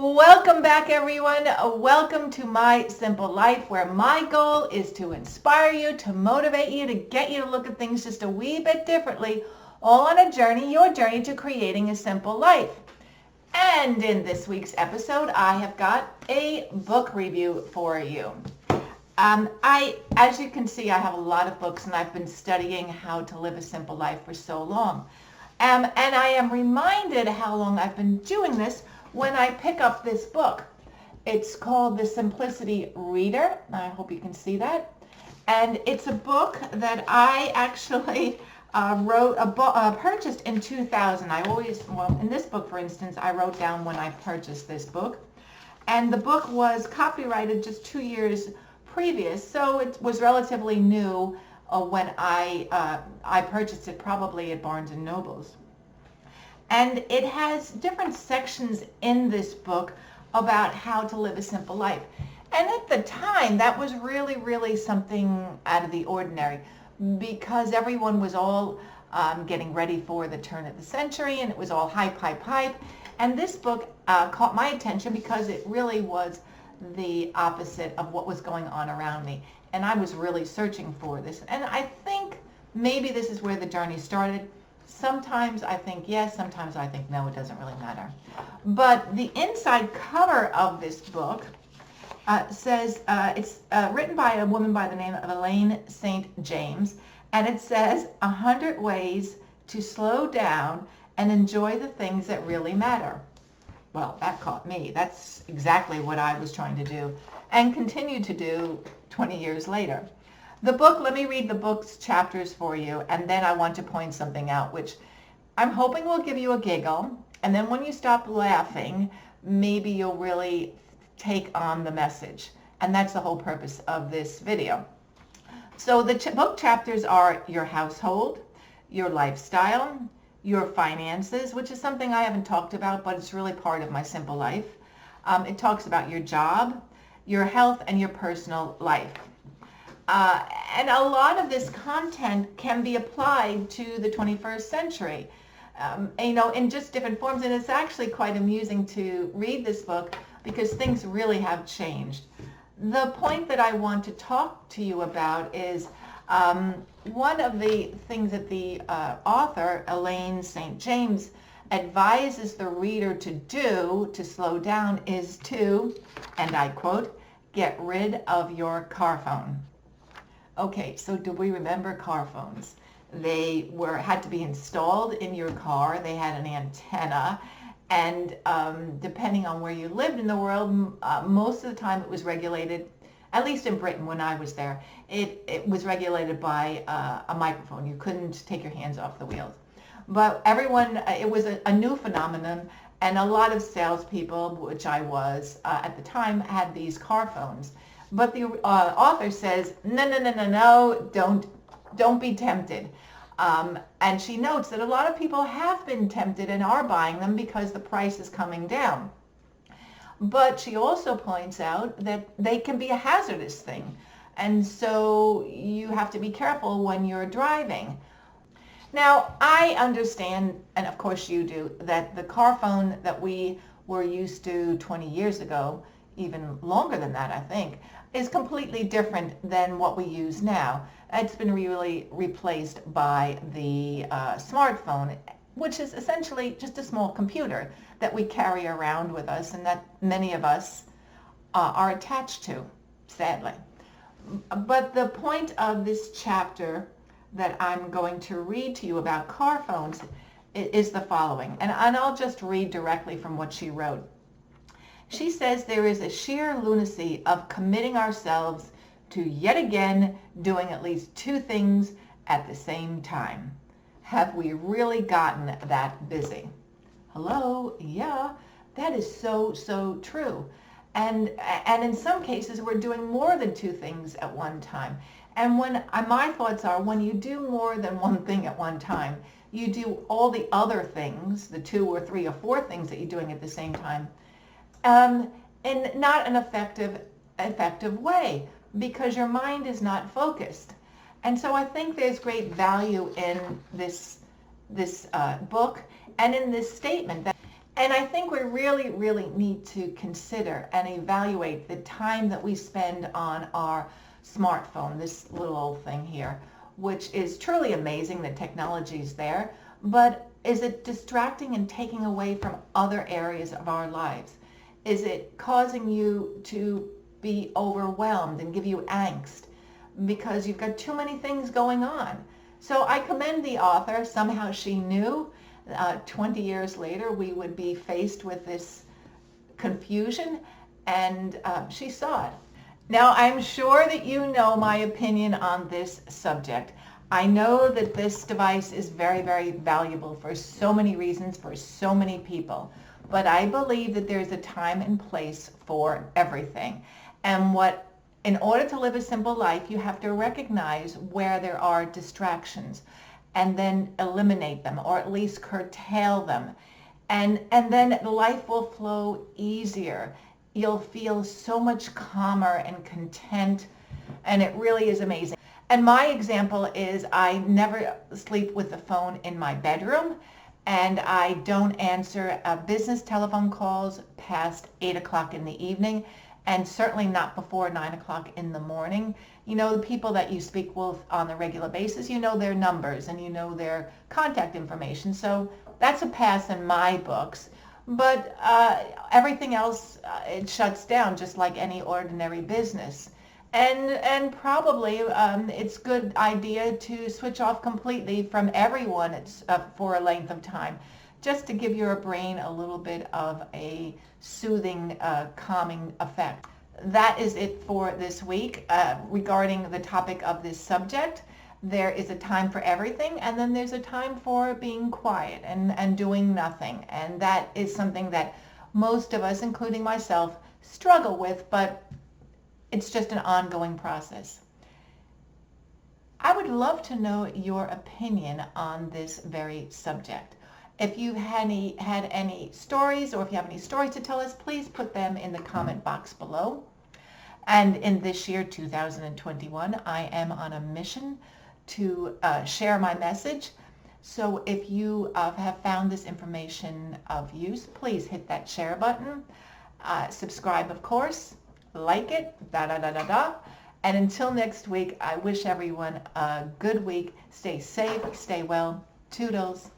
Welcome back, everyone. Welcome to My Simple Life, where my goal is to inspire you, to motivate you, to get you to look at things just a wee bit differently, all on a journey, your journey to creating a simple life. And in this week's episode, I have got a book review for you. As you can see, I have a lot of books, and I've been studying how to live a simple life for so long. And I am reminded how long I've been doing this when I pick up this book. It's called The Simplicity Reader. I hope you can see that. And it's a book that I actually purchased in 2000. In this book, for instance, I wrote down when I purchased this book. And the book was copyrighted just 2 years previous, so it was relatively new when I purchased it, probably at Barnes & Noble's. And it has different sections in this book about how to live a simple life. And at the time, that was really, really something out of the ordinary, because everyone was all getting ready for the turn of the century, and it was all hype, hype, hype. And this book caught my attention because it really was the opposite of what was going on around me. And I was really searching for this. And I think maybe this is where the journey started. Sometimes I think yes, sometimes I think no, it doesn't really matter. But the inside cover of this book says, it's written by a woman by the name of Elaine St. And it says, 100 ways to slow down and enjoy the things that really matter. Well, that caught me. That's exactly what I was trying to do and continue to do 20 years later. The book, let me read the book's chapters for you, and then I want to point something out, which I'm hoping will give you a giggle. And then when you stop laughing, maybe you'll really take on the message. And that's the whole purpose of this video. So the book chapters are your household, your lifestyle, your finances, which is something I haven't talked about, but it's really part of my simple life. It talks about your job, your health, and your personal life. And a lot of this content can be applied to the 21st century, in just different forms. And it's actually quite amusing to read this book because things really have changed. The point that I want to talk to you about is one of the things that the author, Elaine St. advises the reader to do to slow down is to, and I quote, get rid of your car phone. Okay, so do we remember car phones? They had to be installed in your car. They had an antenna, and depending on where you lived in the world, most of the time it was regulated, at least in Britain when I was there, it was regulated by a microphone. You couldn't take your hands off the wheels. But everyone, it was a new phenomenon, and a lot of salespeople, which I was at the time, had these car phones. But the author says, no, don't be tempted. And she notes that a lot of people have been tempted and are buying them because the price is coming down. But she also points out that they can be a hazardous thing. And so you have to be careful when you're driving. Now, I understand, and of course you do, that the car phone that we were used to 20 years ago, even longer than that, I think, is completely different than what we use now. It's been really replaced by the smartphone, which is essentially just a small computer that we carry around with us and that many of us are attached to, sadly. But the point of this chapter that I'm going to read to you about car phones is the following, and I'll just read directly from what she wrote. She says there is a sheer lunacy of committing ourselves to yet again doing at least two things at the same time. Have we really gotten that busy? Hello? Yeah, that is so true. And in some cases, we're doing more than two things at one time. And my thoughts are, when you do more than one thing at one time, you do all the other things, the 2 or 3 or 4 things that you're doing at the same time, in not an effective way, because your mind is not focused. And so I think there's great value in this book and in this statement. And I think we really, really need to consider and evaluate the time that we spend on our smartphone, this little old thing here, which is truly amazing that technology is there, but is it distracting and taking away from other areas of our lives? Is it causing you to be overwhelmed and give you angst because you've got too many things going on? So I commend the author. Somehow she knew 20 years later we would be faced with this confusion, and she saw it. Now, I'm sure that you know my opinion on this subject. I know that this device is very, very valuable for so many reasons, for so many people. But I believe that there's a time and place for everything. And in order to live a simple life, you have to recognize where there are distractions and then eliminate them, or at least curtail them. And then life will flow easier. You'll feel so much calmer and content, and it really is amazing. And my example is I never sleep with the phone in my bedroom, and I don't answer business telephone calls past 8 o'clock in the evening, and certainly not before 9 o'clock in the morning. You know, the people that you speak with on a regular basis, you know their numbers and you know their contact information. So that's a pass in my books. But everything else, it shuts down just like any ordinary business. And probably it's a good idea to switch off completely from everyone for a length of time, just to give your brain a little bit of a soothing, calming effect. That is it for this week regarding the topic of this subject. There is a time for everything, and then there's a time for being quiet and doing nothing. And that is something that most of us, including myself, struggle with, but it's just an ongoing process. I would love to know your opinion on this very subject. If you've had any stories, or if you have any stories to tell us, please put them in the comment box below. And in this year, 2021, I am on a mission to share my message. So if you have found this information of use, please hit that share button. Subscribe, of course. Like it, And until next week, I wish everyone a good week. Stay safe, stay well. Toodles.